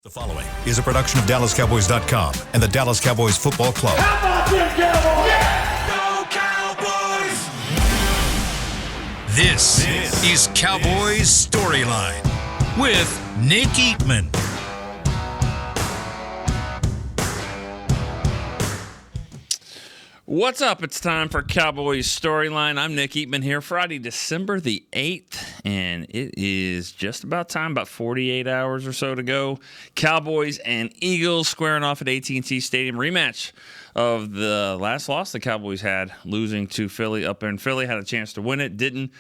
The following is a production of DallasCowboys.com and the Dallas Cowboys Football Club. How about them Cowboys? Yeah! Go Cowboys! This is Cowboys StoryLine with Nick Eatman. What's up? It's time for Cowboys Storyline. I'm Nick Eatman here, Friday, December the 8th, and it is just about time, about 48 hours or so to go. Cowboys and Eagles squaring off at AT&T Stadium. Rematch of the last loss the Cowboys had, losing to Philly up in Philly. Had a chance to win it, didn't.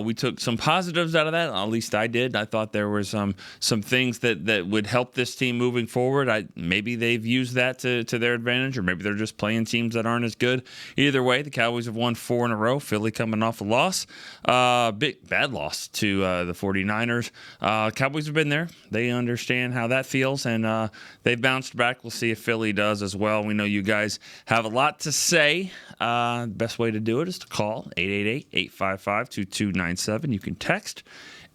We took some positives out of that, at least I did. I thought there were some things that would help this team moving forward. Maybe they've used that to their advantage, or maybe they're just playing teams that aren't as good. Either way, the Cowboys have won 4 in a row. Philly coming off a loss. Bad loss to the 49ers. Cowboys have been there. They understand how that feels, and they've bounced back. We'll see if Philly does as well. We know you guys have a lot to say. Best way to do it is to call 888-855-2297. You can text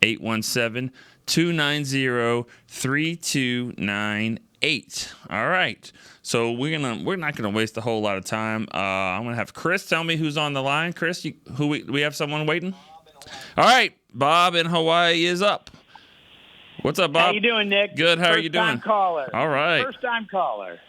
817-290-3298. All right. So we're not gonna waste a whole lot of time. I'm gonna have Chris tell me who's on the line. Chris, we have someone waiting? All right, Bob in Hawaii is up. What's up, Bob? How you doing, Nick? Good. How are you doing? First-time caller. All right. First-time caller.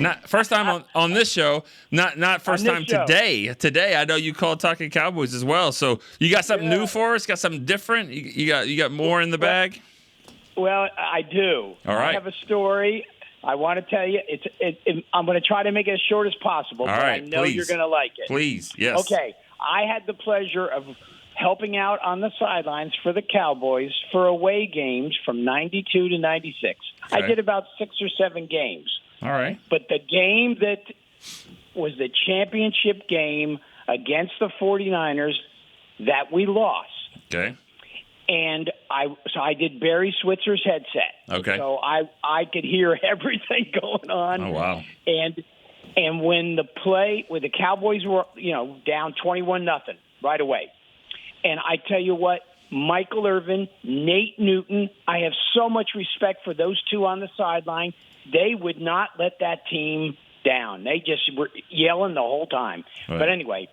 Not first time on this show. Not first time show. today. Today, I know you called Talking Cowboys as well. So you got something new for us? Got something different? You got more in the bag? Well, I do. All right. I have a story. I want to tell you. I'm going to try to make it as short as possible. All but right, I know please. you're going to like it. Please, yes. Okay. I had the pleasure of helping out on the sidelines for the Cowboys for away games from 92 to 96. Okay. I did about 6 or 7 games. All right. But the game that was the championship game against the 49ers that we lost. Okay. And I did Barry Switzer's headset. Okay. So I could hear everything going on. Oh, wow. And when the Cowboys were, down 21-0 right away. And I tell you what, Michael Irvin, Nate Newton, I have so much respect for those two on the sideline. They would not let that team down. They just were yelling the whole time. Right. But anyway,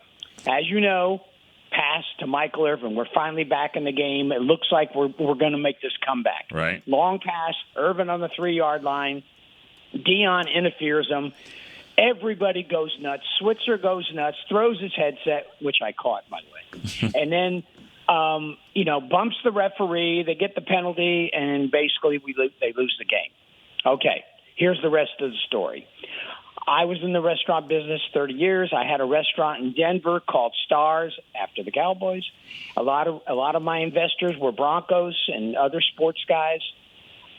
as you know, pass to Michael Irvin. We're finally back in the game. It looks like we're going to make this comeback. Right. Long pass, Irvin on the 3-yard line. Dion interferes him. Everybody goes nuts. Switzer goes nuts, throws his headset, which I caught, by the way. And then, bumps the referee. They get the penalty, and basically they lose the game. Okay, here's the rest of the story. I was in the restaurant business 30 years. I had a restaurant in Denver called Stars after the Cowboys. A lot of my investors were Broncos and other sports guys.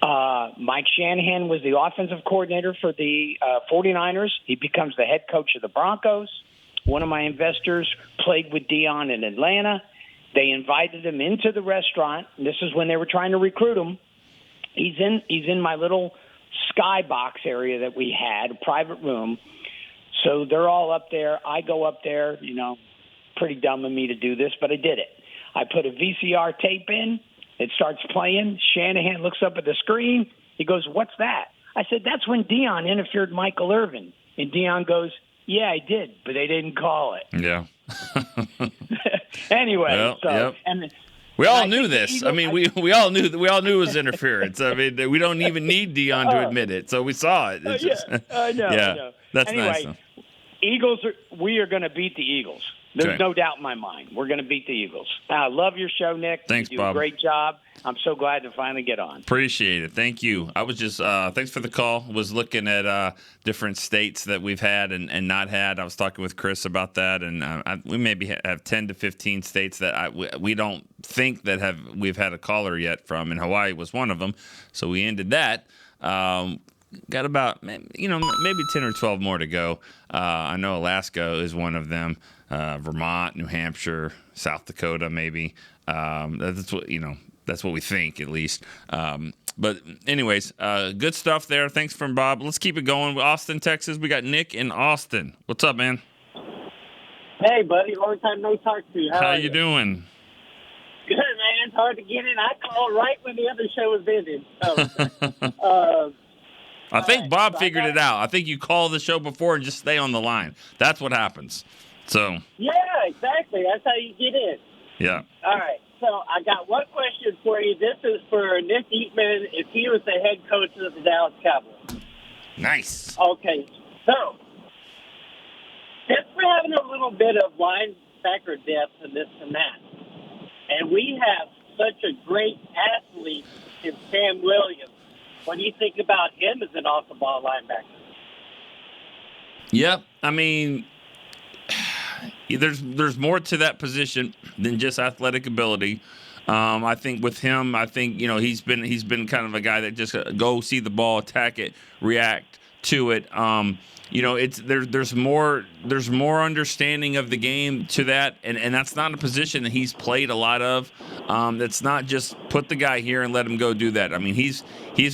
Mike Shanahan was the offensive coordinator for the 49ers. He becomes the head coach of the Broncos. One of my investors played with Dion in Atlanta. They invited him into the restaurant. This is when they were trying to recruit him. He's in my little skybox area that we had, a private room. So they're all up there. I go up there, pretty dumb of me to do this, but I did it. I put a VCR tape in. It starts playing. Shanahan looks up at the screen. He goes, "What's that?" I said, "That's when Dion interfered Michael Irvin." And Dion goes, "Yeah, I did, but they didn't call it." Yeah. Anyway, Well, so yep. and We all I knew think the this. Eagles- I mean, we all knew it was interference. I mean, we don't even need Dion to admit it, so we saw it. It's just, I know. yeah, I know. that's anyway, nice. Though. We are going to beat the Eagles. There's Okay. no doubt in my mind. We're going to beat the Eagles. I love your show, Nick. Thanks, you do Bob. a great job. I'm so glad to finally get on. Appreciate it. Thank you. I was just thanks for the call. Was looking at different states that we've had and not had. I was talking with Chris about that, and we maybe have 10 to 15 states that we don't think that we've had a caller yet from, and Hawaii was one of them. So we ended that. Got about maybe 10 or 12 more to go. I know Alaska is one of them. Vermont, New Hampshire, South Dakota, maybe. That's what That's what we think, at least. But anyways, good stuff there. Thanks from Bob. Let's keep it going. Austin, Texas. We got Nick in Austin. What's up, man? Hey, buddy. Long time no talk to you. How you doing? Good, man. hard to get in. I called right when the other show was ending. So, I think Bob figured it out. I think you call the show before and just stay on the line. That's what happens. So. Yeah, exactly. That's how you get in. Yeah. All right. So I got one question for you. This is for Nick Eatman if he was the head coach of the Dallas Cowboys. Nice. Okay. So, since we're having a little bit of linebacker depth and this and that, and we have such a great athlete in Sam Williams, what do you think about him as an off-the-ball linebacker? Yep. I mean, there's more to that position than just athletic ability. I think with him, he's been kind of a guy that just go see the ball, attack it, react to it. There's more understanding of the game to that, and that's not a position that he's played a lot of. That's not just put the guy here and let him go do that. I mean, he's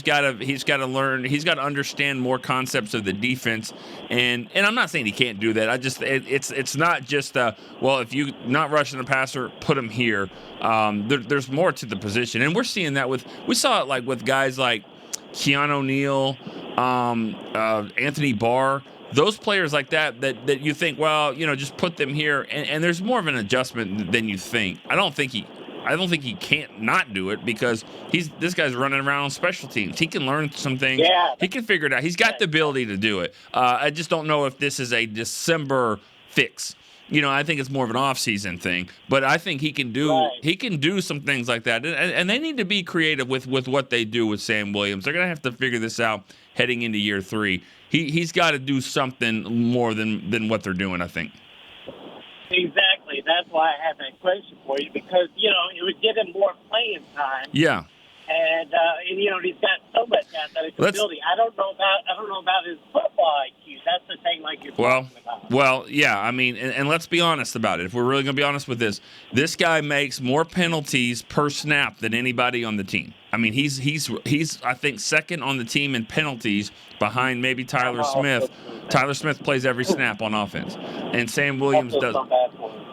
got to learn, he's got to understand more concepts of the defense, and I'm not saying he can't do that. It's not just if you not rushing the passer, put him here. There's more to the position, and we're seeing that we saw it like with guys like Keanu O'Neal, Anthony Barr, those players like that you think, just put them here, and there's more of an adjustment than you think. I don't think he can't not do it because this guy's running around on special teams. He can learn some things. Yeah. He can figure it out. He's got the ability to do it. I just don't know if this is a December fix. I think it's more of an off-season thing, but I think he can do some things like that, and they need to be creative with what they do with Sam Williams. They're gonna have to figure this out heading into year 3. He's got to do something more than what they're doing, I think. Exactly. That's why I had that question for you because it would give him more playing time. Yeah. And he's got so much athletic ability. I don't know about his football IQ. That's the thing, like you're talking about. Well, yeah. I mean, and let's be honest about it. If we're really going to be honest with this guy makes more penalties per snap than anybody on the team. I mean, he's I think second on the team in penalties behind maybe Tyler Smith. Tyler Smith plays every snap on offense, and Sam Williams does.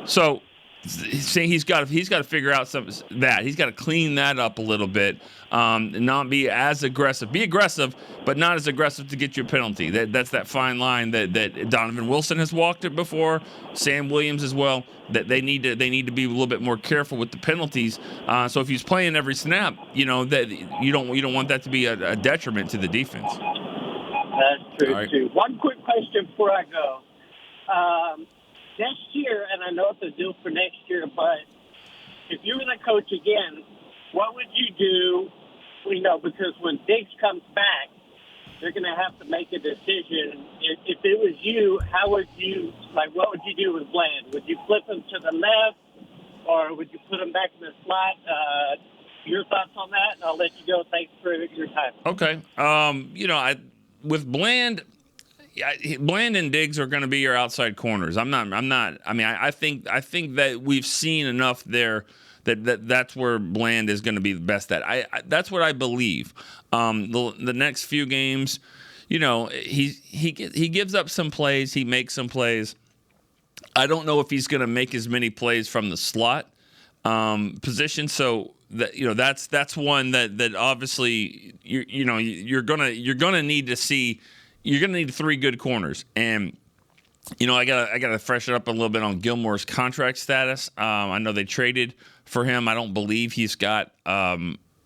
So. See, he's got to figure out that. He's got to clean that up a little bit, not be as aggressive. Be aggressive, but not as aggressive to get you a penalty. That's that fine line that Donovan Wilson has walked it before. Sam Williams as well. That they need to be a little bit more careful with the penalties. So if he's playing every snap, that you don't want that to be a detriment to the defense. That's true too. One quick question before I go. Next year, and I know it's a deal for next year, but if you were the coach again, what would you do? Because when Diggs comes back, they're going to have to make a decision. If it was you, what would you do with Bland? Would you flip him to the left, or would you put him back in the slot? Your thoughts on that, and I'll let you go. Thanks for your time. Okay. With Bland. Bland and Diggs are going to be your outside corners. I think that we've seen enough there that's where Bland is going to be the best at. That's what I believe. The next few games, he gives up some plays, he makes some plays. I don't know if he's going to make as many plays from the slot position. So that's one that obviously you're gonna need to see. You're going to need 3 good corners. And, I got to freshen up a little bit on Gilmore's contract status. I know they traded for him. I don't believe he's got, a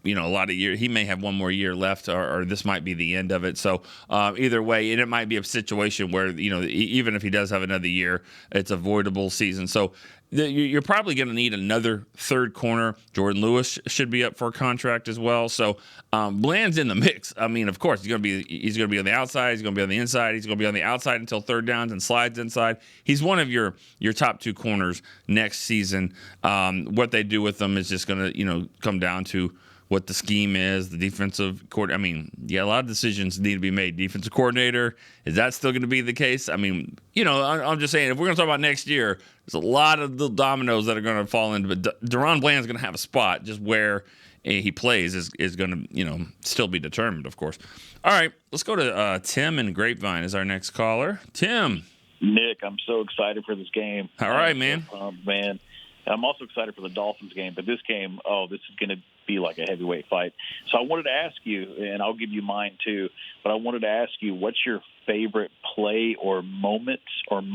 lot of years. He may have one more year left, or this might be the end of it. So either way, it might be a situation where, even if he does have another year, it's a voidable season. So you're probably going to need another third corner. Jordan Lewis should be up for a contract as well. So Bland's in the mix. I mean, of course, he's going to be on the outside. He's going to be on the inside. He's going to be on the outside until third downs and slides inside. He's one of your top 2 corners next season. What they do with them is just going to come down to what the scheme is, the defensive coordinator. I mean, a lot of decisions need to be made. Defensive coordinator, is that still going to be the case? I mean, I'm just saying, if we're going to talk about next year, there's a lot of the dominoes that are going to fall into. But Deron Bland's going to have a spot. Just where he plays is going to, still be determined, of course. All right, let's go to Tim in Grapevine as our next caller. Tim. Nick, I'm so excited for this game. All right, man. Man. And I'm also excited for the Dolphins game, but this game, this is going to be like a heavyweight fight. So I wanted to ask you, and I'll give you mine too, but I wanted to ask you, what's your favorite play or moments from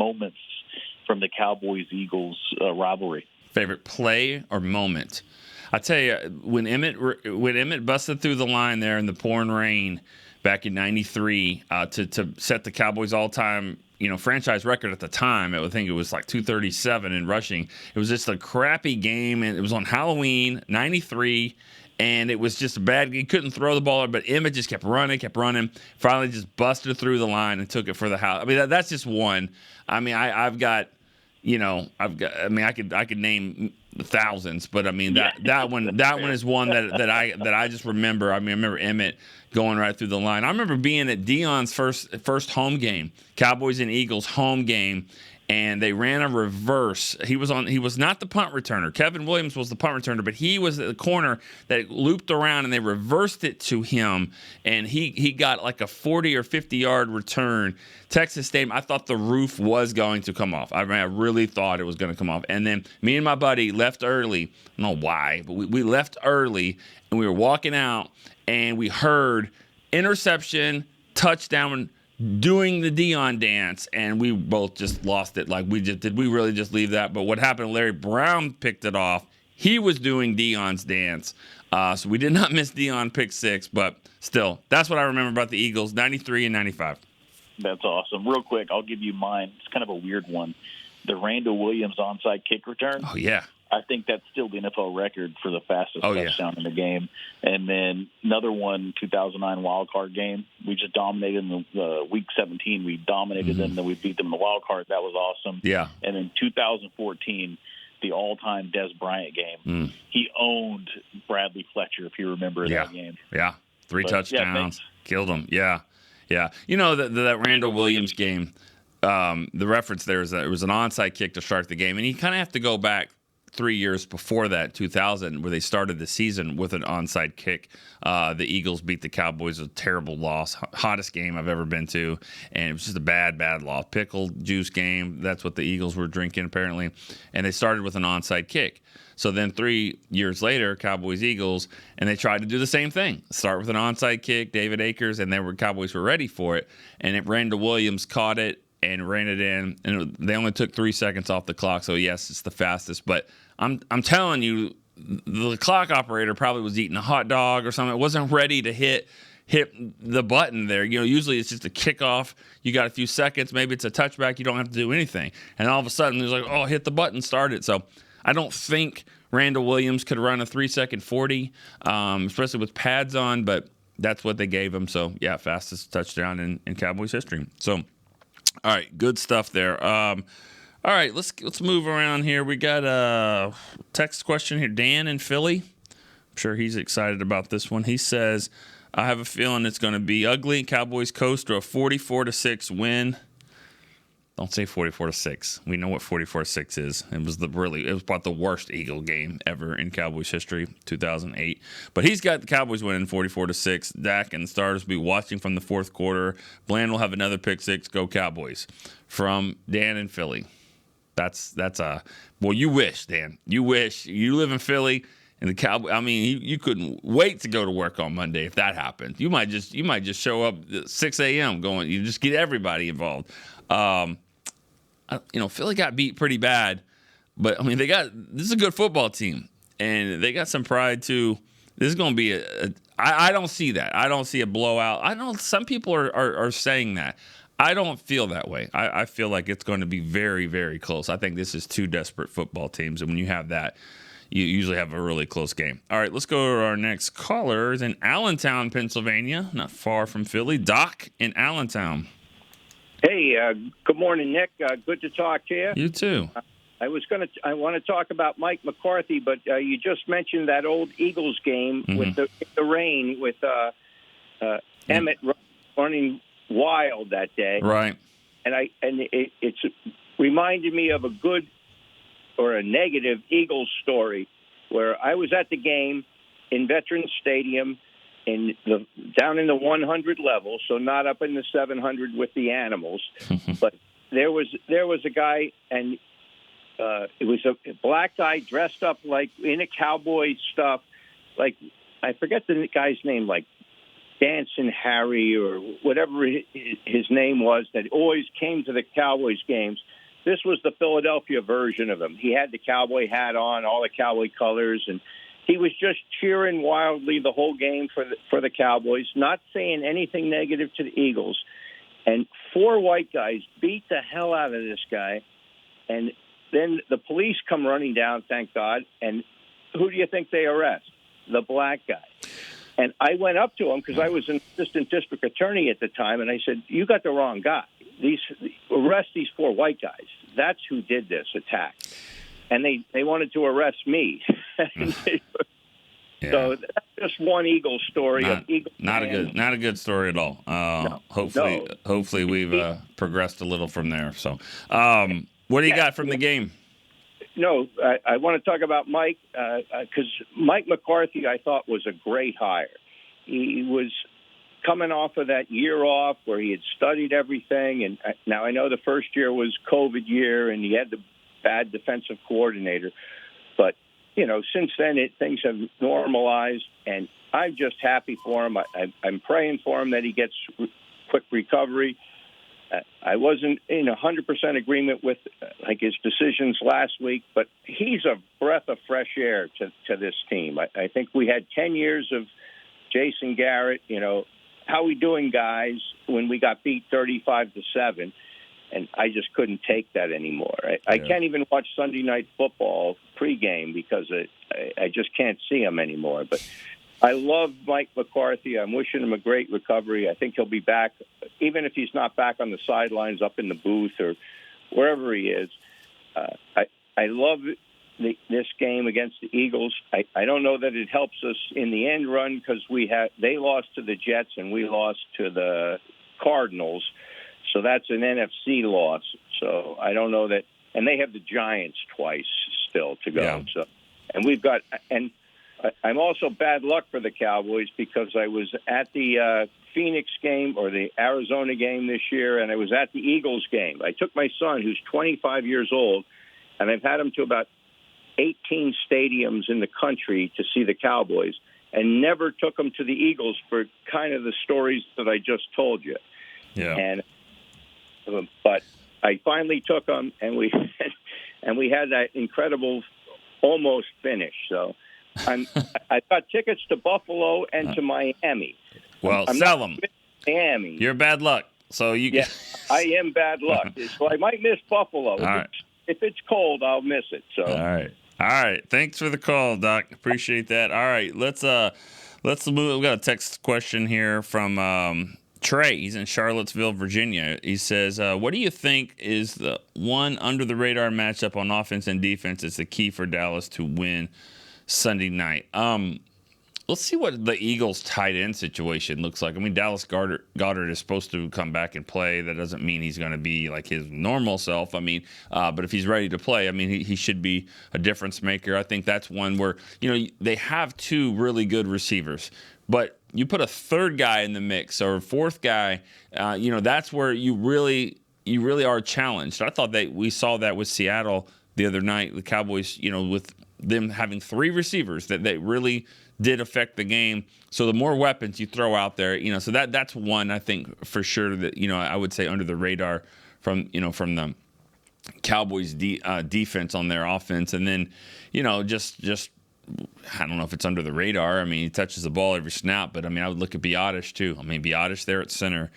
the Cowboys-Eagles rivalry? Favorite play or moment? I tell you, when Emmett busted through the line there in the pouring rain back in '93 to set the Cowboys all-time franchise record at the time, I think it was like 237 in rushing. It was just a crappy game, and it was on Halloween '93, and it was just a bad. He couldn't throw the ball, but Emmett just kept running. Finally, just busted through the line and took it for the house. I mean, that's just one. I mean, I could name thousands, but I mean that one is one that I just remember. I mean, I remember Emmett going right through the line. I remember being at Dion's first home game, Cowboys and Eagles home game, and they ran a reverse. He was not the punt returner. Kevin Williams was the punt returner, but he was at the corner that looped around, and they reversed it to him, and he got like a 40 or 50-yard return. Texas Stadium, I thought the roof was going to come off. I mean, I really thought it was going to come off. And then me and my buddy left early. I don't know why, but we left early, and we were walking out, and we heard interception, touchdown, doing the Dion dance, and we both just lost it. Like, did we really just leave that? But what happened, Larry Brown picked it off. He was doing Dion's dance. So we did not miss Dion pick 6, but still, that's what I remember about the Eagles, 93 and 95. That's awesome. Real quick, I'll give you mine. It's kind of a weird one. The Randall Williams onside kick return. Oh, yeah. I think that's still the NFL record for the fastest touchdown in the game. And then another one, 2009 wild card game. We just dominated in the week 17. We dominated them, then we beat them in the wild card. That was awesome. Yeah. And in 2014, the all-time Des Bryant game, he owned Bradley Fletcher, if you remember that game. Yeah, 3 touchdowns, killed him. Yeah. You know, that Randall Williams game, the reference there is that it was an onside kick to start the game, and you kind of have to go back 3 years before that, 2000, where they started the season with an onside kick. The Eagles beat the Cowboys, a terrible loss, hottest game I've ever been to, and it was just a bad loss. Pickle juice game, that's what the Eagles were drinking apparently, and they started with an onside kick. So then 3 years later, Cowboys-Eagles, and they tried to do the same thing. Start with an onside kick, David Akers, and Cowboys were ready for it, and Randall Williams caught it and ran it in, and they only took 3 seconds off the clock. So yes, it's the fastest. But I'm telling you, the clock operator probably was eating a hot dog or something. It wasn't ready to hit the button there. You know, usually it's just a kickoff. You got a few seconds. Maybe it's a touchback. You don't have to do anything. And all of a sudden, it's like, oh, hit the button, start it. So I don't think Randall Williams could run a 3-second 40, especially with pads on. But that's what they gave him. So yeah, fastest touchdown in Cowboys history. So. All right, good stuff there. All right, let's move around here. We got a text question here. Dan in Philly. I'm sure he's excited about this one. He says, I have a feeling it's going to be ugly. Cowboys coast to a 44-6 win. Don't say 44-6. We know what 44-6 is. It was about the worst Eagle game ever in Cowboys history, 2008. But he's got the Cowboys winning 44-6. Dak and the starters will be watching from the fourth quarter. Bland will have another pick 6. Go Cowboys. From Dan in Philly. That's well, you wish, Dan. You wish. You live in Philly. And the Cowboys, I mean, you couldn't wait to go to work on Monday if that happened. You might just show up at 6 a.m. going. You just get everybody involved. Philly got beat pretty bad, but I mean, this is a good football team, and they got some pride too. This is going to be I don't see that. I don't see a blowout. I know some people are saying that. I don't feel that way. I feel like it's going to be very, very close. I think this is 2 desperate football teams, and when you have that, you usually have a really close game. All right, let's go to our next caller. It's in Allentown, Pennsylvania, not far from Philly. Doc in Allentown. Hey, good morning, Nick. Good to talk to you. You too. I want to talk about Mike McCarthy, but you just mentioned that old Eagles game with the rain with Emmett running wild that day. Right. And it's reminded me of a good or a negative Eagles story where I was at the game in Veterans Stadium down in the 100 level, so not up in the 700 with the animals. But there was a guy, and it was a black guy dressed up like in a cowboy stuff. Like, I forget the guy's name, like Dancing Harry or whatever his name was, that always came to the Cowboys games. This was the Philadelphia version of him. He had the cowboy hat on, all the cowboy colors, and he was just cheering wildly the whole game for the Cowboys, not saying anything negative to the Eagles. And 4 white guys beat the hell out of this guy. And then the police come running down, thank God. And who do you think they arrest? The black guy. And I went up to him because I was an assistant district attorney at the time, and I said, "You got the wrong guy. Arrest these 4 white guys. That's who did this attack." And they wanted to arrest me. Yeah. So that's just one Eagle story. Not a good story at all. Hopefully we've progressed a little from there. So, what do you got from the game? No, I want to talk about Mike because Mike McCarthy, I thought, was a great hire. He was coming off of that year off where he had studied everything. And now I know the first year was COVID year and he had the bad defensive coordinator. But, since then things have normalized, and I'm just happy for him. I'm praying for him that he gets quick recovery. I wasn't in 100% agreement with his decisions last week, but he's a breath of fresh air to this team. I think we had 10 years of Jason Garrett. How we doing, guys? When we got beat 35-7, and I just couldn't take that anymore. I can't even watch Sunday Night Football pregame because I just can't see him anymore. But I love Mike McCarthy. I'm wishing him a great recovery. I think he'll be back, even if he's not back on the sidelines, up in the booth or wherever he is. I love this game against the Eagles. I don't know that it helps us in the end run because they lost to the Jets and we lost to the Cardinals. So that's an NFC loss. So I don't know that. And they have the Giants twice still to go. Yeah. So, and we've got – and I'm also bad luck for the Cowboys because I was at the Phoenix game or the Arizona game this year, and I was at the Eagles game. I took my son, who's 25 years old, and I've had him to about 18 stadiums in the country to see the Cowboys, and never took him to the Eagles for kind of the stories that I just told you. Yeah. But I finally took him, and we had that incredible almost finish. So I got tickets to Buffalo and to Miami. Well, I'm sell them. Miami. You're bad luck. So Yeah, I am bad luck. So I might miss Buffalo. If it's cold, I'll miss it. So All right. Thanks for the call, Doc. Appreciate that. All right, let's move. We got a text question here from Trey. He's in Charlottesville, Virginia. He says, "What do you think is the one under the radar matchup on offense and defense is the key for Dallas to win Sunday night?" Let's see what the Eagles' tight end situation looks like. I mean, Dallas Goedert is supposed to come back and play. That doesn't mean he's going to be like his normal self. I mean, but if he's ready to play, I mean, he should be a difference maker. I think that's one where, they have 2 really good receivers, but you put a third guy in the mix or a fourth guy, that's where you really are challenged. I thought that we saw that with Seattle the other night, the Cowboys, with them having 3 receivers that really did affect the game. So the more weapons you throw out there, so that's one I think for sure that, I would say under the radar from the Cowboys defense on their offense. And then, just I don't know if it's under the radar. I mean, he touches the ball every snap, but I mean, I would look at Biotish too. I mean, Biotish there at center,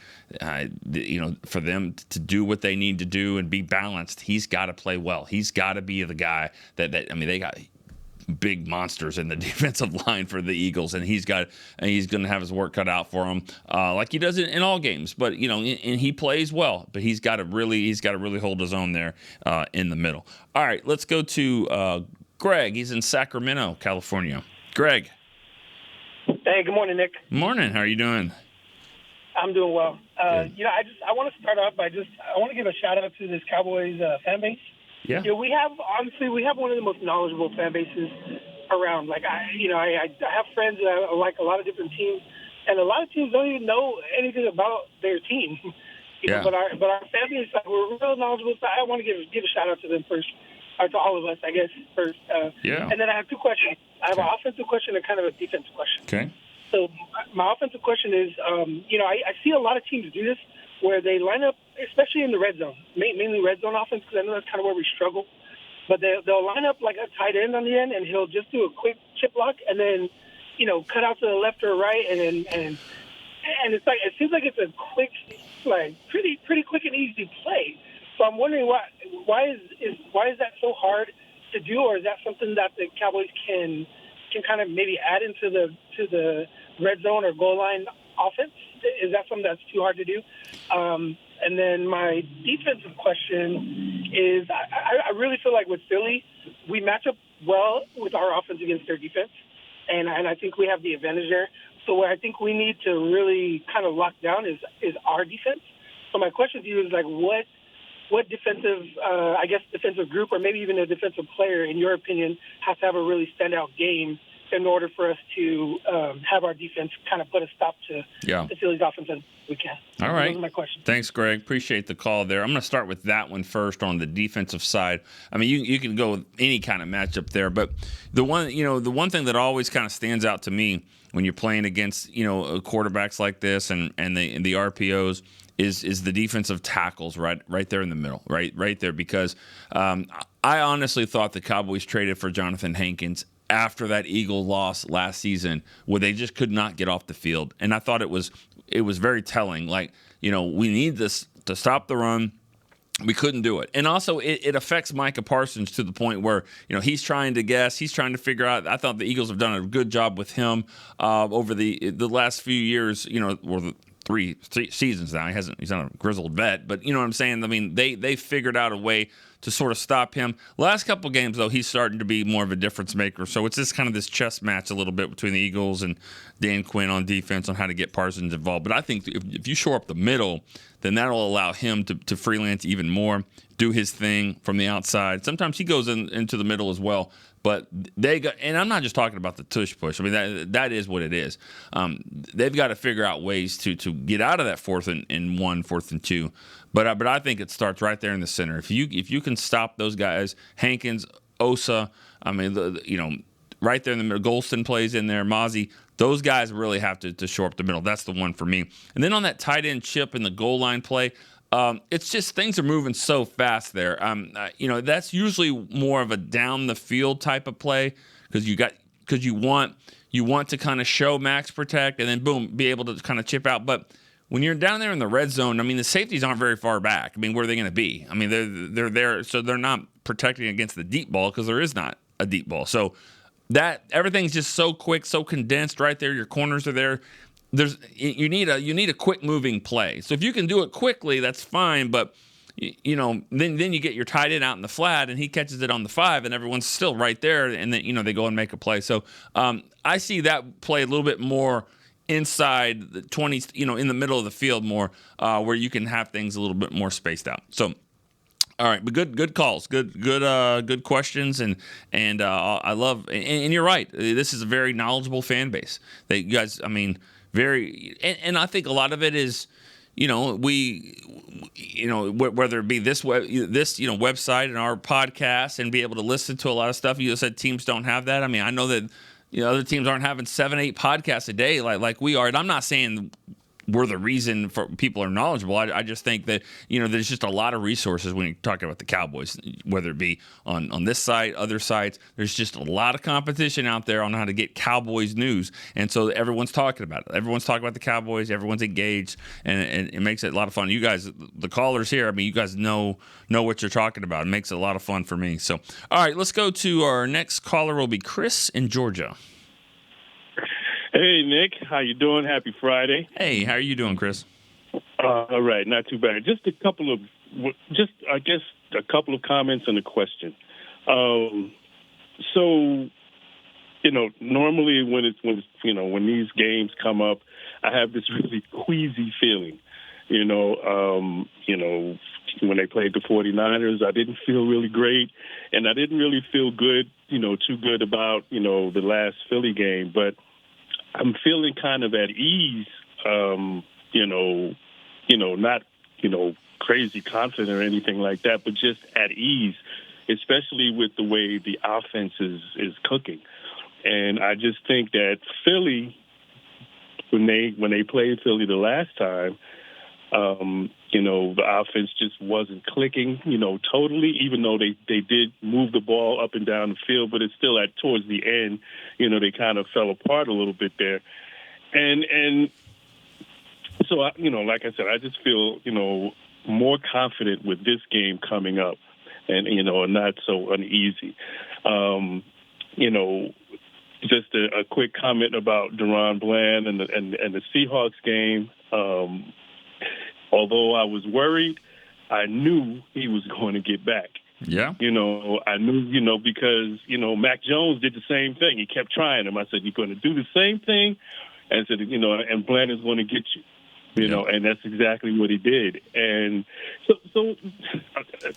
for them to do what they need to do and be balanced, he's got to play well. He's got to be the guy that they got big monsters in the defensive line for the Eagles, and he's going to have his work cut out for him, like he does in all games. But and he plays well, but he's got to really hold his own there in the middle. All right, let's go to Greg. He's in Sacramento, California. Greg. Hey, good morning, Nick. Morning. How are you doing? I'm doing well. I want to start off by I want to give a shout out to this Cowboys fan base. Yeah. We have one of the most knowledgeable fan bases around. Like I have friends that like a lot of different teams, and a lot of teams don't even know anything about their team. But our fan base, we're real knowledgeable. So I want to give a shout out to them first. or to all of us, I guess, first. Yeah. And then I have two questions. I have an offensive question and kind of a defensive question. Okay. So my offensive question is, I see a lot of teams do this where they line up, especially in the red zone, mainly red zone offense, because I know that's kind of where we struggle. But they'll line up like a tight end on the end, and he'll just do a quick chip block, and then, cut out to the left or right, and it's like it seems like it's a quick, like pretty quick and easy play. So I'm wondering why is that so hard to do, or is that something that the Cowboys can kind of maybe add into the red zone or goal line offense? Is that something that's too hard to do? And then my defensive question is, I really feel like with Philly, we match up well with our offense against their defense, and I think we have the advantage there. So what I think we need to really kind of lock down is our defense. So my question to you is, like, what defensive, defensive group or maybe even a defensive player, in your opinion, has to have a really standout game in order for us to have our defense kind of put a stop to the Phillies offense as we can? All right. Those are my questions. Thanks, Greg. Appreciate the call there. I'm going to start with that one first on the defensive side. I mean, you can go with any kind of matchup there, but the one thing that always kind of stands out to me when you're playing against, quarterbacks like this and the RPOs is the defensive tackles right there in the middle, right there, because I honestly thought the Cowboys traded for Jonathan Hankins after that Eagle loss last season, where they just could not get off the field. And I thought it was very telling. Like, we need this to stop the run. We couldn't do it. And also it affects Micah Parsons to the point where, he's trying to guess, he's trying to figure out. I thought the Eagles have done a good job with him over the last few years, or the three seasons now. He's not a grizzled vet, but you know what I'm saying? I mean, they figured out a way to sort of stop him. Last couple of games, though, he's starting to be more of a difference maker. So it's just kind of this chess match a little bit between the Eagles and Dan Quinn on defense on how to get Parsons involved. But I think if you shore up the middle, then that'll allow him to freelance even more, do his thing from the outside. Sometimes he goes into the middle as well. But and I'm not just talking about the tush push. I mean, that is what it is. They've got to figure out ways to get out of that 4th and 1, 4th and 2. But I think it starts right there in the center. If you can stop those guys, Hankins, Osa, I mean, right there in the middle, Golston plays in there, Mozzie. Those guys really have to shore up the middle. That's the one for me. And then on that tight end chip in the goal line play, it's just things are moving so fast there. That's usually more of a down the field type of play because you want to kind of show max protect and then boom, be able to kind of chip out. But when you're down there in the red zone, I mean, the safeties aren't very far back. I mean, where are they going to be? I mean, they're there, so they're not protecting against the deep ball because there is not a deep ball. So that everything's just so quick, so condensed right there. Your corners are there. You need a quick moving play. So if you can do it quickly, that's fine. But then you get your tight end out in the flat and he catches it on the 5 and everyone's still right there. And then they go and make a play. So I see that play a little bit more inside the 20s, in the middle of the field more, where you can have things a little bit more spaced out. So. All right, but good calls, good questions, and I love. And you're right. This is a very knowledgeable fan base. That you guys, I mean, very, and I think a lot of it is, whether it be this website and our podcast, and be able to listen to a lot of stuff. You said teams don't have that. I mean, I know that other teams aren't having 7-8 podcasts a day like we are, and I'm not saying we're the reason for people are knowledgeable. I just think that, there's just a lot of resources when you talk about the Cowboys, whether it be on this site, other sites. There's just a lot of competition out there on how to get Cowboys news. And so everyone's talking about it. Everyone's talking about the Cowboys. Everyone's engaged, and it makes it a lot of fun. You guys, the callers here, I mean, you guys know what you're talking about. It makes it a lot of fun for me. So, all right, let's go to our next caller. Will be Chris in Georgia. Hey, Nick. How you doing? Happy Friday. Hey, how are you doing, Chris? All right, not too bad. Just a couple of comments and a question. So, normally when these games come up, I have this really queasy feeling. When they played the 49ers, I didn't feel really great, and I didn't really feel good, too good about, the last Philly game, but I'm feeling kind of at ease, not, crazy confident or anything like that, but just at ease especially with the way the offense is cooking. And I just think that Philly, when they played Philly the last time, the offense just wasn't clicking, totally, even though they did move the ball up and down the field, but it's still towards the end, they kind of fell apart a little bit there. And so, like I said, I just feel, more confident with this game coming up and not so uneasy. Just a quick comment about Deron Bland and the Seahawks game. Although I was worried, I knew he was going to get back. Yeah. I knew, because, Mac Jones did the same thing. He kept trying him. I said, you're going to do the same thing? And I said, and Bland is going to get you. And that's exactly what he did. And so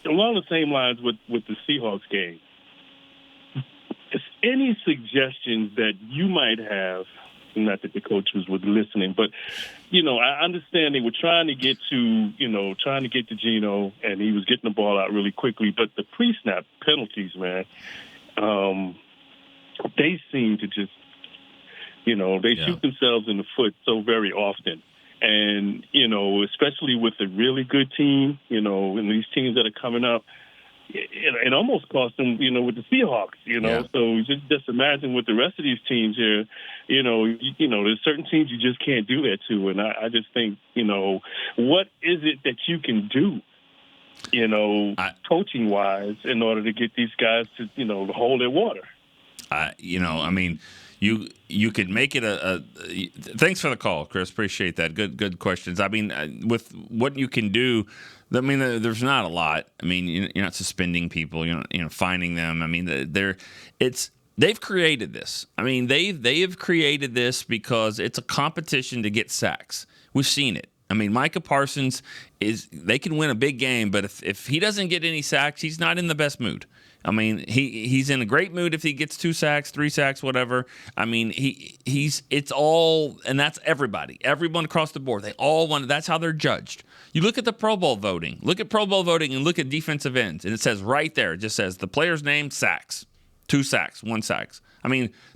along the same lines with the Seahawks game, any suggestions that you might have, not that the coaches were listening, but, I understand they were trying to get to Geno, and he was getting the ball out really quickly. But the pre-snap penalties, man, they seem to just, shoot themselves in the foot so very often. And, especially with a really good team, and these teams that are coming up, it almost cost them, with the Seahawks, So just imagine with the rest of these teams here, there's certain teams you just can't do that to. And I just think, what is it that you can do, coaching-wise in order to get these guys to, to hold their water? You could make it thanks for the call, Chris. Appreciate that. Good questions. With what you can do, there's not a lot. You're not suspending people. You're not, fining them. They've created this. They have created this because it's a competition to get sacks. We've seen it. Micah Parsons they can win a big game, but if he doesn't get any sacks, he's not in the best mood. He's in a great mood if he gets 2 sacks, 3 sacks, whatever. It's all, and that's everybody, everyone across the board. They all want. That's how they're judged. You look at the Pro Bowl voting. Look at Pro Bowl voting and look at defensive ends, and it says right there. It just says the player's name, sacks, 2 sacks, 1 sacks.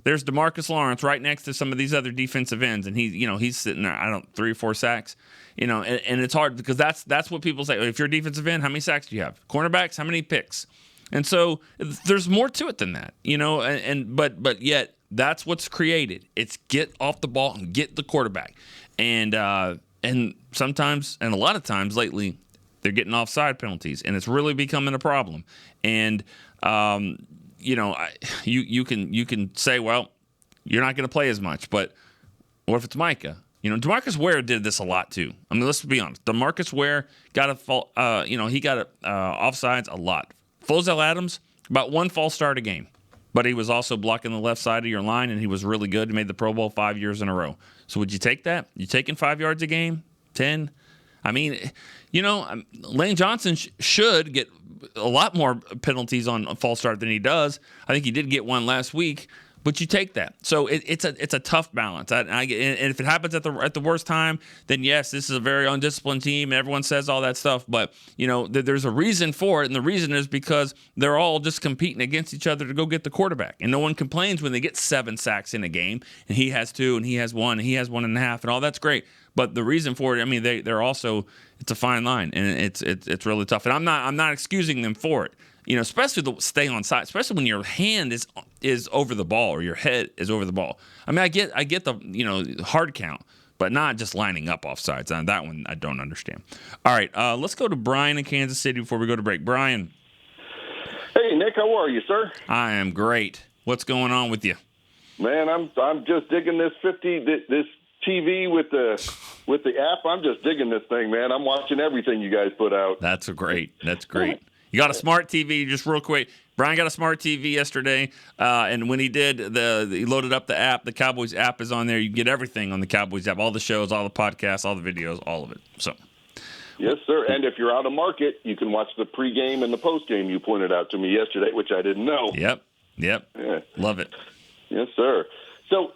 There's DeMarcus Lawrence right next to some of these other defensive ends, and he's sitting there. 3 or 4 sacks. And it's hard because that's what people say. If you're a defensive end, how many sacks do you have? Cornerbacks, how many picks? And so there's more to it than that, but yet that's what's created. It's get off the ball and get the quarterback. And sometimes, and a lot of times lately, they're getting offside penalties, and it's really becoming a problem. And you can say, well, you're not going to play as much, but what if it's Micah? DeMarcus Ware did this a lot too. Let's be honest. DeMarcus Ware got he got offsides a lot. Flozell Adams, about 1 false start a game. But he was also blocking the left side of your line, and he was really good. He made the Pro Bowl 5 years in a row. So would you take that? You taking 5 yards a game? 10? Lane Johnson should get a lot more penalties on a false start than he does. I think he did get 1 last week. But you take that. So it's a tough balance. And if it happens at the worst time, then yes, this is a very undisciplined team. Everyone says all that stuff. But, there's a reason for it. And the reason is because they're all just competing against each other to go get the quarterback. And no one complains when they get 7 sacks in a game. And he has 2, and he has 1, and he has 1.5, and all that's great. But the reason for it, they're also, it's a fine line. And it's really tough. And I'm not excusing them for it. Especially the stay on side, especially when your hand is over the ball or your head is over the ball. I get the hard count, but not just lining up off sides. That one I don't understand. All right, let's go to Brian in Kansas City before we go to break. Brian. Hey, Nick, how are you, sir? I am great. What's going on with you? Man, I'm just digging this this TV with the app. I'm just digging this thing, man. I'm watching everything you guys put out. That's great. You got a smart TV, just real quick. Brian got a smart TV yesterday, and when he did, he loaded up the app. The Cowboys app is on there. You can get everything on the Cowboys app, all the shows, all the podcasts, all the videos, all of it. So, yes, sir. And if you're out of market, you can watch the pregame and the postgame you pointed out to me yesterday, which I didn't know. Yep. Yeah. Love it. Yes, sir. So,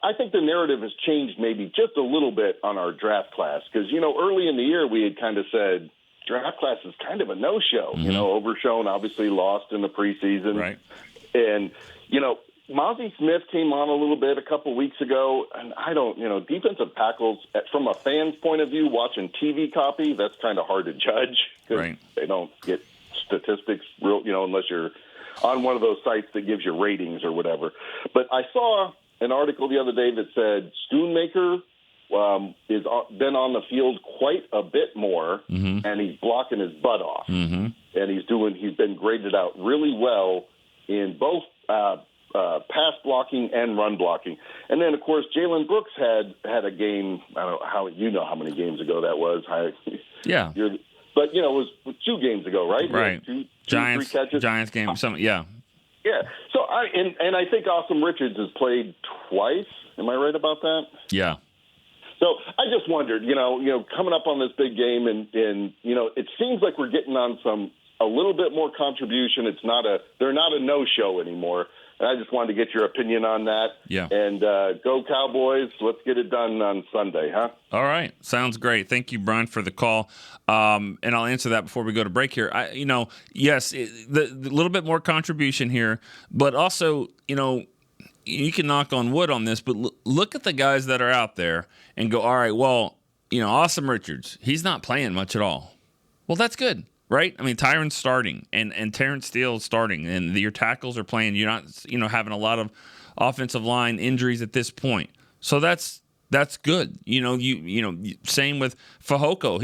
I think the narrative has changed maybe just a little bit on our draft class because, early in the year we had kind of said draft class is kind of a no-show. You know, overshown, obviously lost in the preseason. Right. And, Mozzie Smith came on a little bit a couple weeks ago, and defensive tackles, from a fan's point of view, watching TV copy, that's kind of hard to judge because they don't get statistics unless you're on one of those sites that gives you ratings or whatever. But I saw an article the other day that said Schoonmaker is been on the field quite a bit more, and he's blocking his butt off, and he's been graded out really well in both pass blocking and run blocking. And then, of course, Jalen Brooks had a game. I don't know how many games ago that was. But it was 2 games ago, right? Right. Two, Giants, 3 catches. Giants game. Yeah. So I think Awesome Richards has played twice. Am I right about that? Yeah. So I just wondered, coming up on this big game, and it seems like we're getting on a little bit more contribution. They're not a no-show anymore. And I just wanted to get your opinion on that. Yeah. And go Cowboys. Let's get it done on Sunday, huh? All right. Sounds great. Thank you, Brian, for the call. And I'll answer that before we go to break here. Yes, the little bit more contribution here, but also, you can knock on wood on this, but look at the guys that are out there and go, all right, well, Awesome Richards, he's not playing much at all. Well, that's good. Right? I mean, Tyron's starting and Terrence Steele's starting, and your tackles are playing. You're not, having a lot of offensive line injuries at this point. So that's good. Same with Fehoko.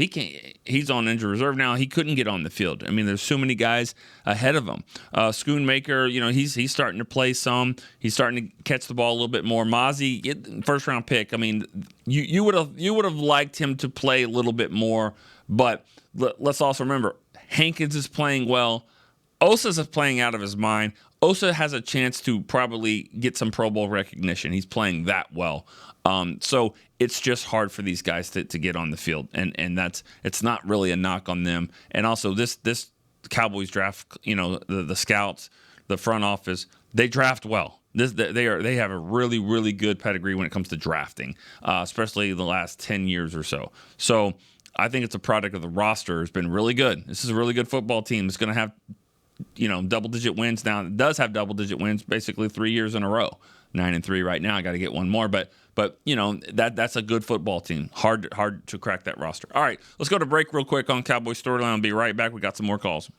He's on injury reserve now. He couldn't get on the field. I mean, there's so many guys ahead of him. Schoonmaker, he's starting to play some. He's starting to catch the ball a little bit more. Mozzie, first round pick. I mean, you would have liked him to play a little bit more, but let's also remember, Hankins is playing well. Osa's playing out of his mind. Osa has a chance to probably get some Pro Bowl recognition. He's playing that well. So it's just hard for these guys to get on the field. And it's not really a knock on them. And also this Cowboys draft, the scouts, the front office, they draft well. They have a really, really good pedigree when it comes to drafting, especially the last 10 years or so. So I think it's a product of the roster. It's been really good. This is a really good football team. It's going to have, double-digit wins now. It does have double-digit wins basically 3 years in a row. 9-3 right now. I got to get one more, but that's a good football team. Hard to crack that roster. All right, let's go to break real quick on Cowboys Storyline. I'll be right back. We got some more calls.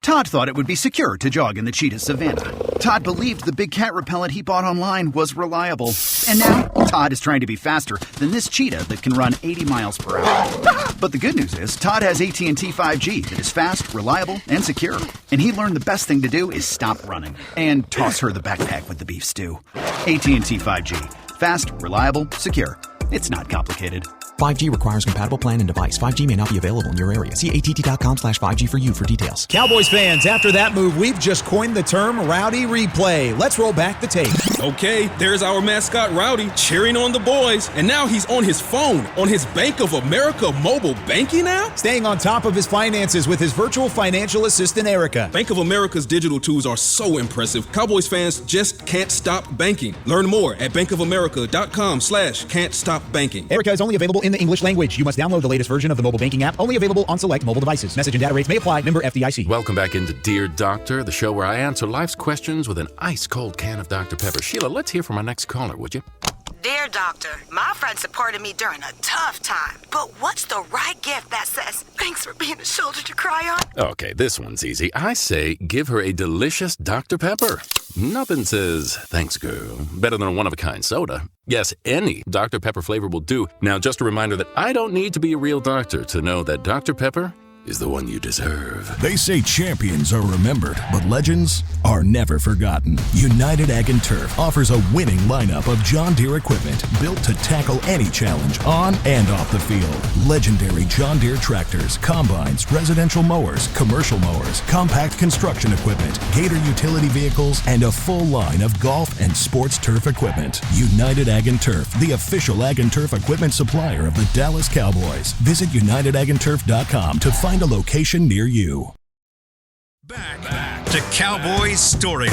Todd thought it would be secure to jog in the cheetah savanna. Todd believed the big cat repellent he bought online was reliable. And now, Todd is trying to be faster than this cheetah that can run 80 miles per hour. But the good news is, Todd has AT&T 5G that is fast, reliable, and secure. And he learned the best thing to do is stop running and toss her the backpack with the beef stew. AT&T 5G. Fast, reliable, secure. It's not complicated. 5G requires compatible plan and device. 5G may not be available in your area. See att.com/5G for you for details. Cowboys fans, after that move, we've just coined the term Rowdy Replay. Let's roll back the tape. Okay, there's our mascot Rowdy cheering on the boys. And now he's on his phone, on his Bank of America mobile banking app? Staying on top of his finances with his virtual financial assistant, Erica. Bank of America's digital tools are so impressive. Cowboys fans just can't stop banking. Learn more at bankofamerica.com/can't-stop-banking. Erica is only available in the English language. You must download the latest version of the mobile banking app, only available on select mobile devices. Message and data rates may apply. Member FDIC. Welcome back into Dear Doctor, the show where I answer life's questions with an ice-cold can of Dr. Pepper. Sheila, let's hear from our next caller, would you? Dear Doctor, my friend supported me during a tough time, but what's the right gift that says, thanks for being a shoulder to cry on? Okay, this one's easy. I say give her a delicious Dr. Pepper. Nothing says, thanks, girl, better than a one-of-a-kind soda. Yes, any Dr. Pepper flavor will do. Now, just a reminder that I don't need to be a real doctor to know that Dr. Pepper is the one you deserve. They say champions are remembered, but legends are never forgotten. United Ag and Turf offers a winning lineup of John Deere equipment built to tackle any challenge on and off the field. Legendary John Deere tractors, combines, residential mowers, commercial mowers, compact construction equipment, Gator utility vehicles, and a full line of golf and sports turf equipment. United Ag and Turf, the official Ag and Turf equipment supplier of the Dallas Cowboys. Visit UnitedAgAndTurf.com to find a location near you. Back to Cowboys Storyline.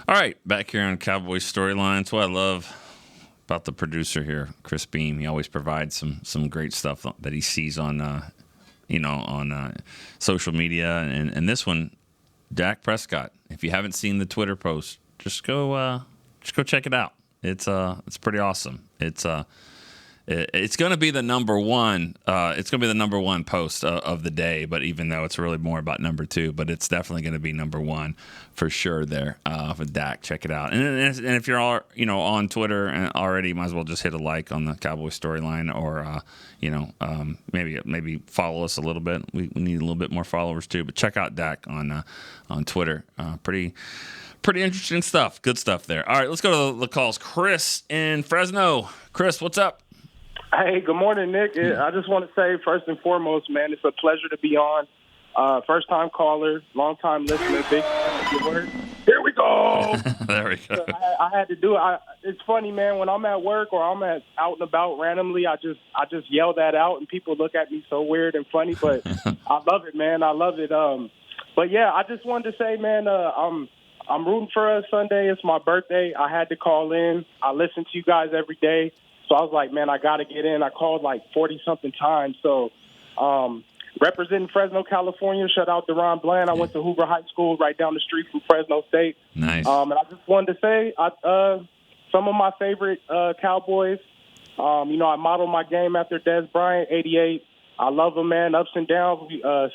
All right, back here on Cowboys Storyline. That's what I love. about the producer here, Chris Beam. He always provides some great stuff that he sees on social media. And this one, Dak Prescott. If you haven't seen the Twitter post, just go check it out. It's pretty awesome. It's going to be the number one. It's going to be the number one post of the day. But even though it's really more about number two, but it's definitely going to be number one for sure. There for Dak, check it out. And if you're all on Twitter already, you might as well just hit a like on the Cowboys storyline, or maybe follow us a little bit. We need a little bit more followers too. But check out Dak on Twitter. Pretty interesting stuff. Good stuff there. All right, let's go to the calls. Chris in Fresno. Chris, what's up? Hey, good morning, Nick. I just want to say, first and foremost, man, it's a pleasure to be on. First-time caller, long-time listener, big fan of your work. Here we go. There we go. I had to do it. It's funny, man. When I'm at work or I'm out and about randomly, I just yell that out, and people look at me so weird and funny. But I love it, man. I love it. But yeah, I just wanted to say, man, I'm rooting for us Sunday. It's my birthday. I had to call in. I listen to you guys every day. So I was like, man, I got to get in. I called like 40-something times. So representing Fresno, California, shout out to Ron Bland. I went to Hoover High School right down the street from Fresno State. Nice. And I just wanted to say some of my favorite Cowboys. I modeled my game after Dez Bryant, 88. I love him, man. Ups and downs,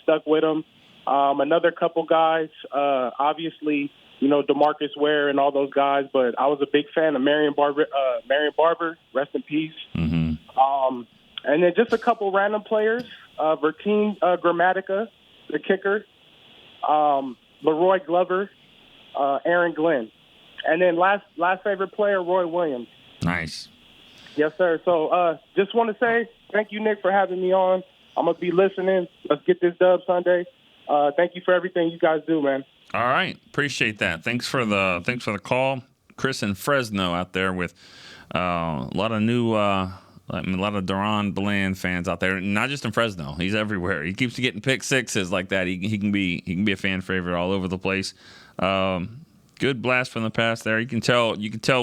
stuck with him. Another couple guys, obviously, DeMarcus Ware and all those guys, but I was a big fan of Marion Barber, rest in peace. Mm-hmm. And then just a couple random players, Verteen Grammatica, the kicker, Leroy Glover, Aaron Glenn. And then last favorite player, Roy Williams. Nice. Yes, sir. So just want to say thank you, Nick, for having me on. I'm going to be listening. Let's get this dub Sunday. Thank you for everything you guys do, man. All right, appreciate that. Thanks for the call, Chris in Fresno out there with a lot of new, a lot of Deron Bland fans out there. Not just in Fresno, he's everywhere. He keeps getting pick sixes like that. He can be a fan favorite all over the place. Good blast from the past there. You can tell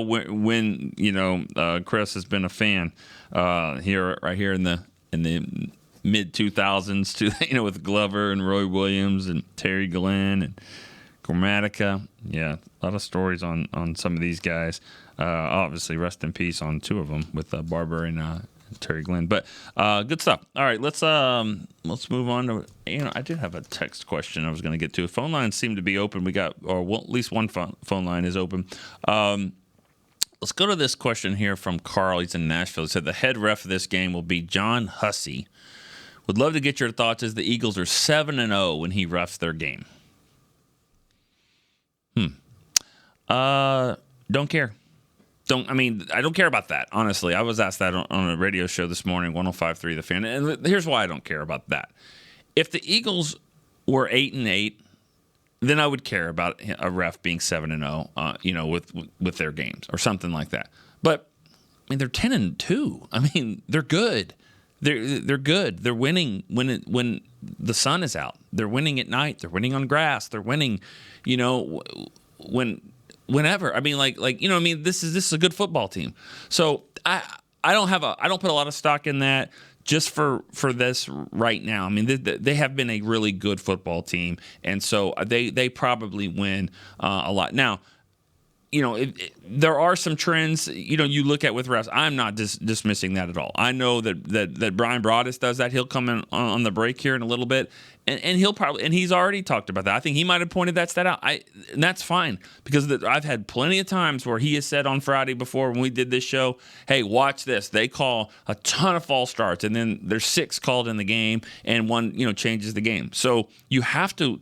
when Chris has been a fan right here in the mid 2000s too. With Glover and Roy Williams and Terry Glenn and Grammatica. Yeah, a lot of stories on some of these guys. Obviously, rest in peace on two of them with Barber and Terry Glenn. But good stuff. All right, let's move on to. I did have a text question I was going to get to. Phone lines seem to be open. We got, at least one phone line is open. Let's go to this question here from Carl. He's in Nashville. He said the head ref of this game will be John Hussey. Would love to get your thoughts as the Eagles are 7-0 when he refs their game. Don't care. I don't care about that, honestly. I was asked that on a radio show this morning, 105.3 The Fan. And here's why I don't care about that. If the Eagles were 8-8, then I would care about a ref being 7-0, with their games or something like that. But they're 10-2. They're good. They're good. They're winning when the sun is out. They're winning at night. They're winning on grass. They're winning, whenever. This is a good football team. So I don't put a lot of stock in that just for this right now. They have been a really good football team, and so they probably win a lot. Now, there are some trends, you look at with refs. I'm not dismissing that at all. I know that Brian Broaddus does that. He'll come in on the break here in a little bit, and he'll probably, and he's already talked about that. I think he might have pointed that stat out. And that's fine, because I've had plenty of times where he has said on Friday before when we did this show, hey, watch this. They call a ton of false starts, and then there's 6 called in the game, and one changes the game. So you have to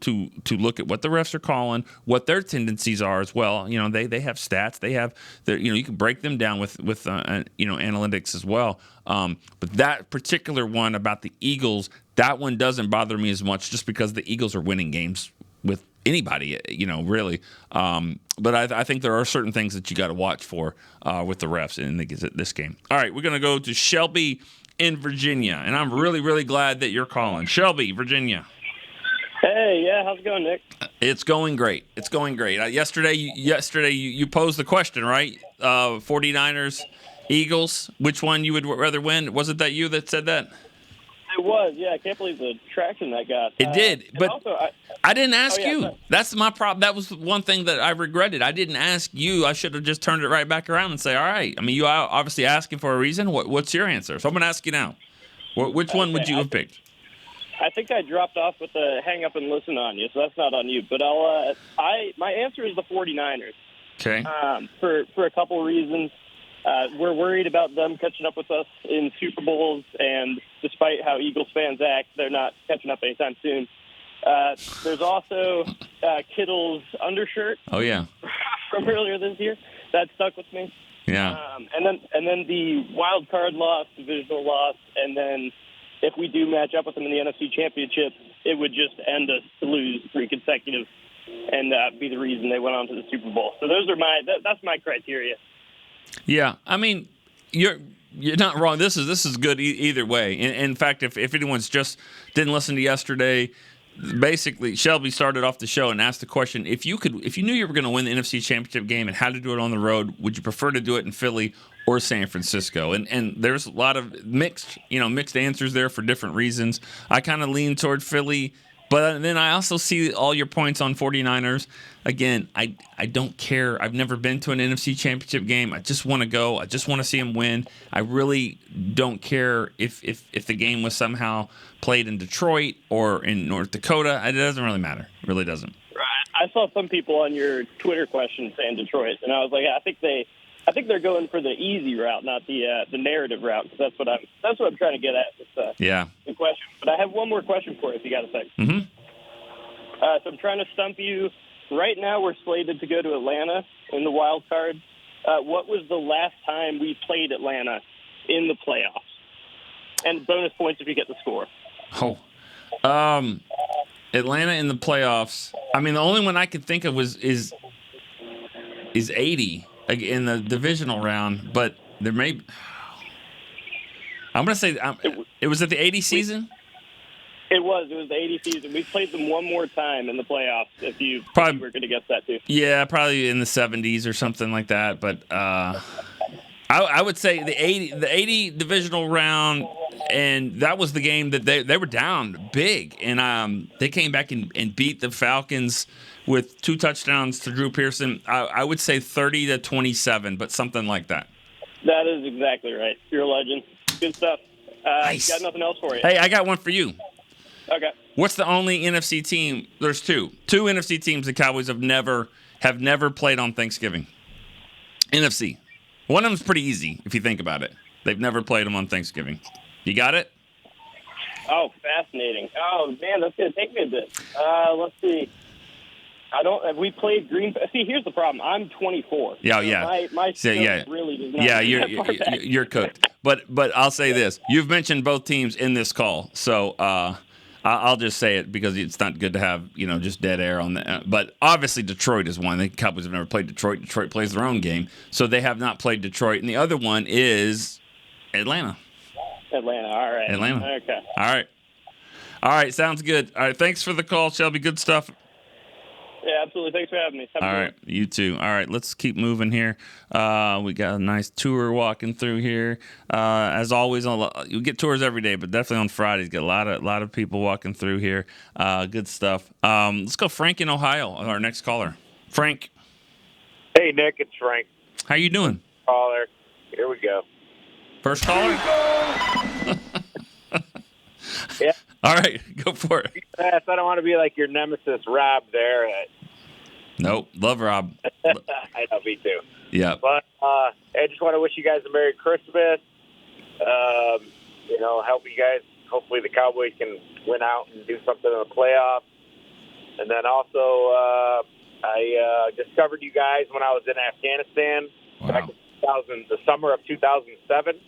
look at what the refs are calling, what their tendencies are as well. They have stats. They have you can break them down with analytics as well. But that particular one about the Eagles, that one doesn't bother me as much, just because the Eagles are winning games with anybody, really. But I think there are certain things that you got to watch for with the refs in this game. All right, we're going to go to Shelby in Virginia, and I'm really, really glad that you're calling. Shelby, Virginia. Hey, yeah, how's it going, Nick? It's going great. Yesterday you posed the question, right? 49ers Eagles, which one you would rather win? Was it that you that said that? It was, yeah. I can't believe the traction that got. It did, but also, I didn't ask you. Sorry. That's my problem. That was one thing that I regretted. I didn't ask you. I should have just turned it right back around and say, all right. I mean, you are obviously asking for a reason. What's your answer? So I'm going to ask you now. Which one would you have picked? I think I dropped off with the hang up and listen on you, so that's not on you. But my answer is the 49ers. Okay. For a couple reasons. We're worried about them catching up with us in Super Bowls, and despite how Eagles fans act, they're not catching up anytime soon. There's also Kittle's undershirt. Oh, yeah. From earlier this year. That stuck with me. Yeah. And then the wild card loss, divisional loss, and then if we do match up with them in the NFC Championship, it would just end us to lose 3 consecutive and be the reason they went on to the Super Bowl. So those are that's my criteria. Yeah, I mean, you're not wrong. This is good either way. In fact, if anyone's just didn't listen to yesterday, basically Shelby started off the show and asked the question: if you knew you were going to win the NFC Championship game and had to do it on the road, would you prefer to do it in Philly or San Francisco? And there's a lot of mixed answers there for different reasons. I kind of lean toward Philly. But then I also see all your points on 49ers. Again, I don't care. I've never been to an NFC Championship game. I just want to go. I just want to see them win. I really don't care if the game was somehow played in Detroit or in North Dakota. It doesn't really matter. It really doesn't. I saw some people on your Twitter question saying Detroit, and I was like, I think they're going for the easy route, not the narrative route. Because that's what I'm trying to get at. With, the question. But I have one more question for you, if you got a sec. Mm-hmm. So I'm trying to stump you. Right now, we're slated to go to Atlanta in the wild card. What was the last time we played Atlanta in the playoffs? And bonus points if you get the score. Oh, Atlanta in the playoffs. I mean, the only one I could think of is 80 in the divisional round, but there may. I'm gonna say it was at the 80 season. It was the 80 season. We played them one more time in the playoffs. If you were going to guess that too. Yeah, probably in the 70s or something like that. But I would say the 80 divisional round, and that was the game that they were down big, and they came back and beat the Falcons with 2 touchdowns to Drew Pearson. I would say 30-27, but something like that. That is exactly right. You're a legend. Good stuff. Nice. Got nothing else for you. Hey, I got one for you. Okay. What's the only NFC team? There's two NFC teams the Cowboys have never played on Thanksgiving. NFC. One of them's pretty easy if you think about it. They've never played them on Thanksgiving. You got it? Oh, fascinating. Oh man, that's gonna take me a bit. Let's see. Have we played Green Bay? See, here's the problem. I'm 24. Yeah, so yeah. My really does not you're cooked. But I'll say this: you've mentioned both teams in this call, so I'll just say it because it's not good to have just dead air on that. But obviously, Detroit is one. The Cowboys have never played Detroit. Detroit plays their own game, so they have not played Detroit. And the other one is Atlanta. Atlanta. All right. Atlanta. Okay. All right. Sounds good. All right. Thanks for the call, Shelby. Good stuff. Yeah, absolutely. Thanks for having me. All right, you too. All right, let's keep moving here. We got a nice tour walking through here. As always, you get tours every day, but definitely on Fridays, get a lot of people walking through here. Good stuff. Let's go, Frank in Ohio, our next caller. Frank. Hey, Nick, it's Frank. How you doing? Caller. Here we go. First caller. Yeah. All right, go for it. I don't want to be like your nemesis, Rob, there. Nope, love Rob. I know, me too. Yeah. But I just want to wish you guys a Merry Christmas. Help you guys. Hopefully the Cowboys can win out and do something in the playoffs. And then also, I discovered you guys when I was in Afghanistan back in the summer of 2007.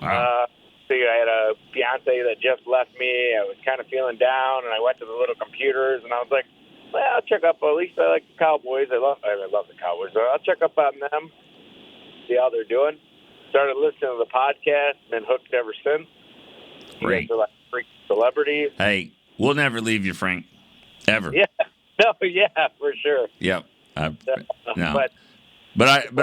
Wow. I had a fiance that just left me. I was kind of feeling down, and I went to the little computers, and I was like, well, I'll check up. At least I like the Cowboys. I love the Cowboys. So I'll check up on them, see how they're doing. Started listening to the podcast, been hooked ever since. Great. You guys are like freak celebrities. Hey, we'll never leave you, Frank. Ever. Yeah. No, yeah, for sure. Yep. No. But But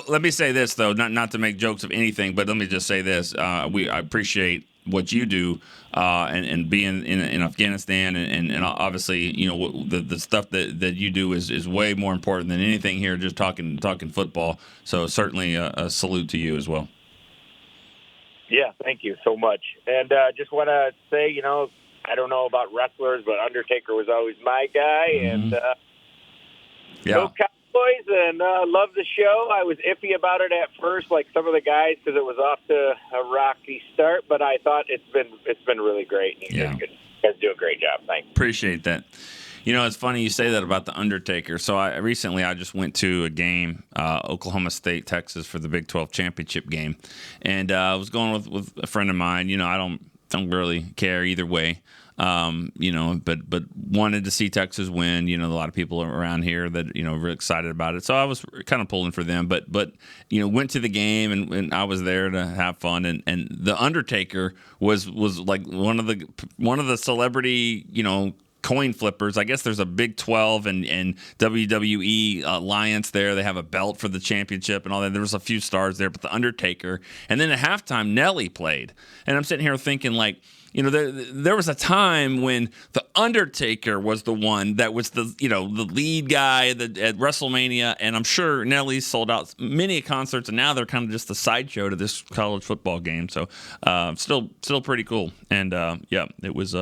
let me say this though, not to make jokes of anything, but let me just say this: I appreciate what you do, and being in Afghanistan, and obviously, the stuff that you do is way more important than anything here. Just talking football. So certainly a salute to you as well. Yeah, thank you so much. And just want to say, I don't know about wrestlers, but Undertaker was always my guy, and go Cowboys, and love the show. I was iffy about it at first, like some of the guys, because it was off to a rocky start, but I thought it's been really great. You guys do a great job. Thanks. Appreciate that. It's funny you say that about the Undertaker. So recently I just went to a game, Oklahoma State, Texas, for the Big 12 championship game, and I was going with a friend of mine. I don't really care either way. But wanted to see Texas win. A lot of people around here that were excited about it, so I was kind of pulling for them. But went to the game and I was there to have fun. And the Undertaker was like one of the celebrity coin flippers. I guess there's a Big 12 and WWE alliance there. They have a belt for the championship and all that. There was a few stars there, but the Undertaker. And then at halftime, Nelly played, and I'm sitting here thinking like. There was a time when the Undertaker was the one that was the lead guy at WrestleMania, and I'm sure Nelly's sold out many concerts, and now they're kind of just a sideshow to this college football game. So still pretty cool, and it was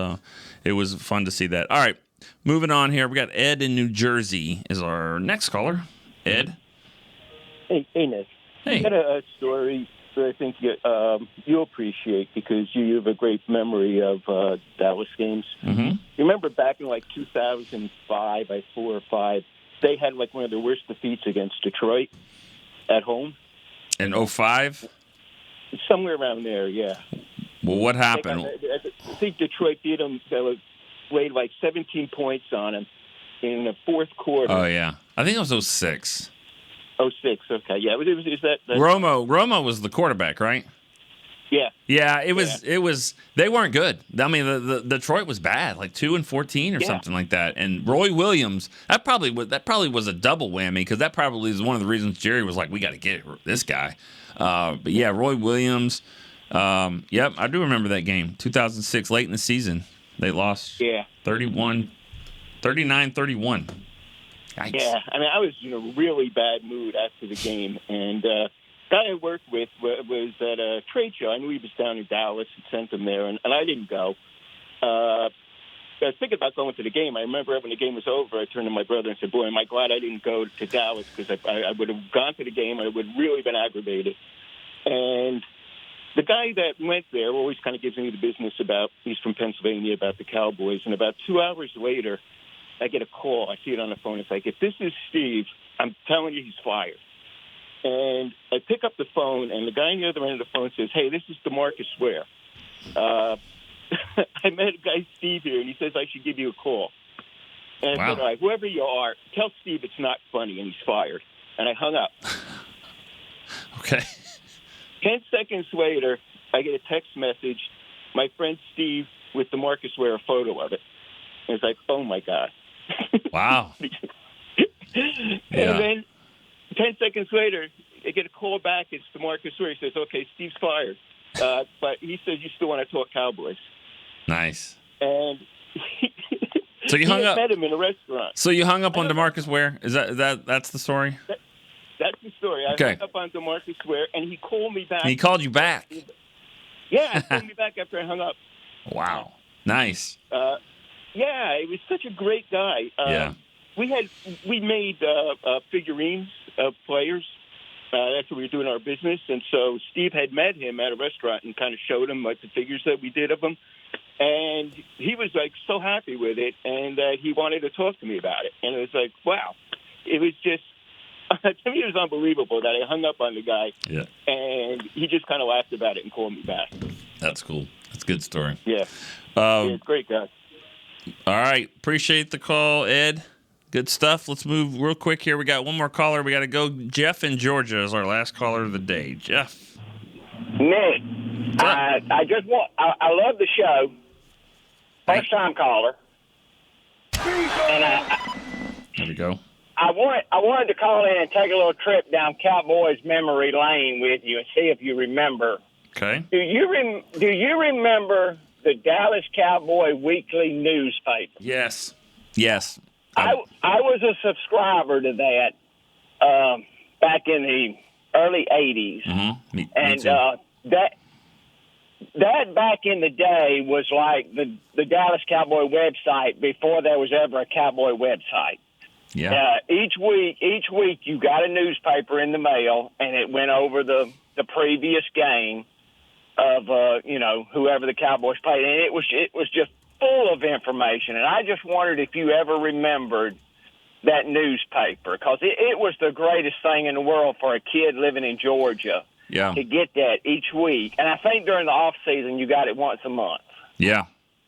fun to see that. All right, moving on here, we got Ed in New Jersey is our next caller. Ed. Hey Nick. Hey. I got a story that I think you'll appreciate because you have a great memory of Dallas games. Mm-hmm. You remember back in 2005, 4 or 5, they had one of their worst defeats against Detroit at home. In 2005? Somewhere around there, yeah. Well, what happened? I think Detroit beat them. They laid 17 points on them in the fourth quarter. Oh, yeah. I think it was 2006. 06, okay. Yeah, is that Romo was the quarterback, right? Yeah. Yeah, it was they weren't good. I mean, the Detroit was bad, 2-14 or something like that. And Roy Williams, that probably was a double whammy because that probably is one of the reasons Jerry was like, we got to get this guy. But yeah, Roy Williams. Yep, I do remember that game, 2006, late in the season. They lost 39-31. Yikes. Yeah, I mean, I was in a really bad mood after the game, and guy I worked with was at a trade show. I knew he was down in Dallas and sent him there, and I didn't go. I was thinking about going to the game. I remember when the game was over, I turned to my brother and said, boy, am I glad I didn't go to Dallas because I would have gone to the game and I would have really been aggravated. And the guy that went there always kind of gives me the business he's from Pennsylvania, about the Cowboys, and about 2 hours later, I get a call. I see it on the phone. It's like, if this is Steve, I'm telling you he's fired. And I pick up the phone, and the guy on the other end of the phone says, hey, this is DeMarcus Ware. I met a guy, Steve, here, and he says I should give you a call. And I said, all right, whoever you are, tell Steve it's not funny, and he's fired. And I hung up. Okay. 10 seconds later, I get a text message, my friend Steve with DeMarcus Ware, a photo of it. And it's like, oh, my God. Wow. And then 10 seconds later, I get a call back. It's DeMarcus Ware. He says, okay, Steve's fired. But he says you still want to talk Cowboys. Nice. And so you hung up. Met him in a restaurant. So you hung up on DeMarcus Ware? Is that's the story? That's the story. I hung up on DeMarcus Ware, and he called me back. And he called you back? Yeah, he called me back after I hung up. Wow. Nice. Yeah, he was such a great guy. We made figurines of players. That's what we were doing in our business. And so Steve had met him at a restaurant and kind of showed him the figures that we did of him. And he was so happy with it, and he wanted to talk to me about it. And it was like, wow. It was just, to me, it was unbelievable that I hung up on the guy. Yeah. And he just kind of laughed about it and called me back. That's cool. That's a good story. Yeah. He's a great guy. All right. Appreciate the call, Ed. Good stuff. Let's move real quick here. We got one more caller. We got to go. Jeff in Georgia is our last caller of the day. Jeff. Nick, I love the show. First time caller. And there we go. I wanted to call in and take a little trip down Cowboys memory lane with you and see if you remember. Okay. Do you remember the Dallas Cowboy weekly newspaper? Yes. I was a subscriber to that back in the early 80s. Mm-hmm. Me and too. That back in the day was like the Dallas Cowboy website before there was ever a Cowboy website. Yeah. Each week you got a newspaper in the mail, and it went over the previous game of whoever the Cowboys played, and it was just full of information. And I just wondered if you ever remembered that newspaper, because it was the greatest thing in the world for a kid living in Georgia. Yeah. To get that each week. And I think during the off season you got it once a month. Yeah.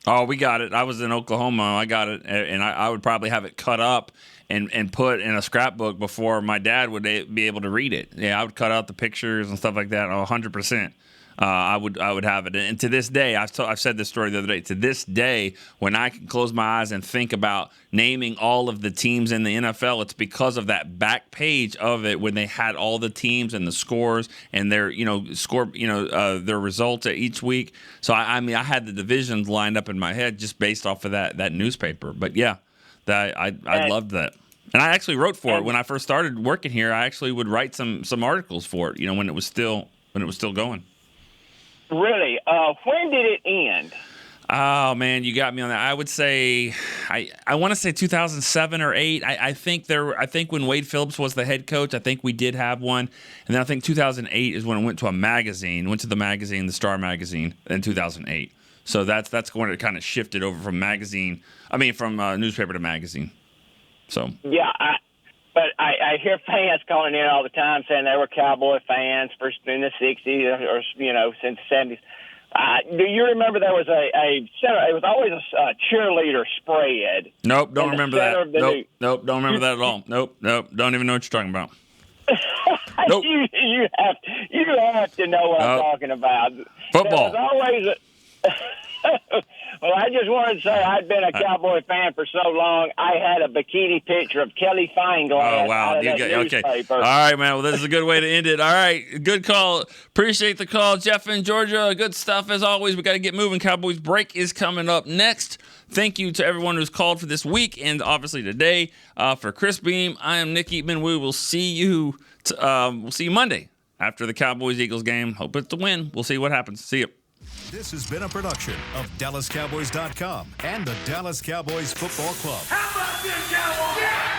Oh, we got it. I was in Oklahoma. I got it, and I would probably have it cut up and put in a scrapbook before my dad would be able to read it. Yeah, I would cut out the pictures and stuff like that. 100%. I would have it. And to this day, I've said this story the other day. To this day, when I can close my eyes and think about naming all of the teams in the NFL, it's because of that back page of it when they had all the teams and the scores and their their results at each week. So I had the divisions lined up in my head just based off of that newspaper. But yeah, I loved that. And I actually wrote for it when I first started working here. I actually would write some articles for it. When it was still going. Really? When did it end? Oh man, you got me on that. I would say, I want to say 2007 or 8. I think when Wade Phillips was the head coach, I think we did have one, and then I think 2008 is when it went to a magazine. Went to the magazine, the Star magazine, in 2008. So that's when it kind of shifted over from newspaper to magazine. So yeah, but I hear fans calling in all the time saying they were Cowboy fans in the 60s or since the 70s. Do you remember there was a center? It was always a cheerleader spread. Nope, don't remember that. Nope, don't remember that at all. Nope, don't even know what you're talking about. Nope. You have to know what I'm talking about. Football. There was always well, I just wanted to say I'd been a Cowboy fan for so long. I had a bikini picture of Kelly Feinglass. Oh, wow. Okay. All right, man. Well, this is a good way to end it. All right. Good call. Appreciate the call, Jeff in Georgia. Good stuff as always. We got to get moving. Cowboys break is coming up next. Thank you to everyone who's called for this week and obviously today. For Chris Beam, I am Nick Eatman. We will see you. We'll see you Monday after the Cowboys-Eagles game. Hope it's a win. We'll see what happens. See you. This has been a production of DallasCowboys.com and the Dallas Cowboys Football Club. How about this, Cowboys? Yeah!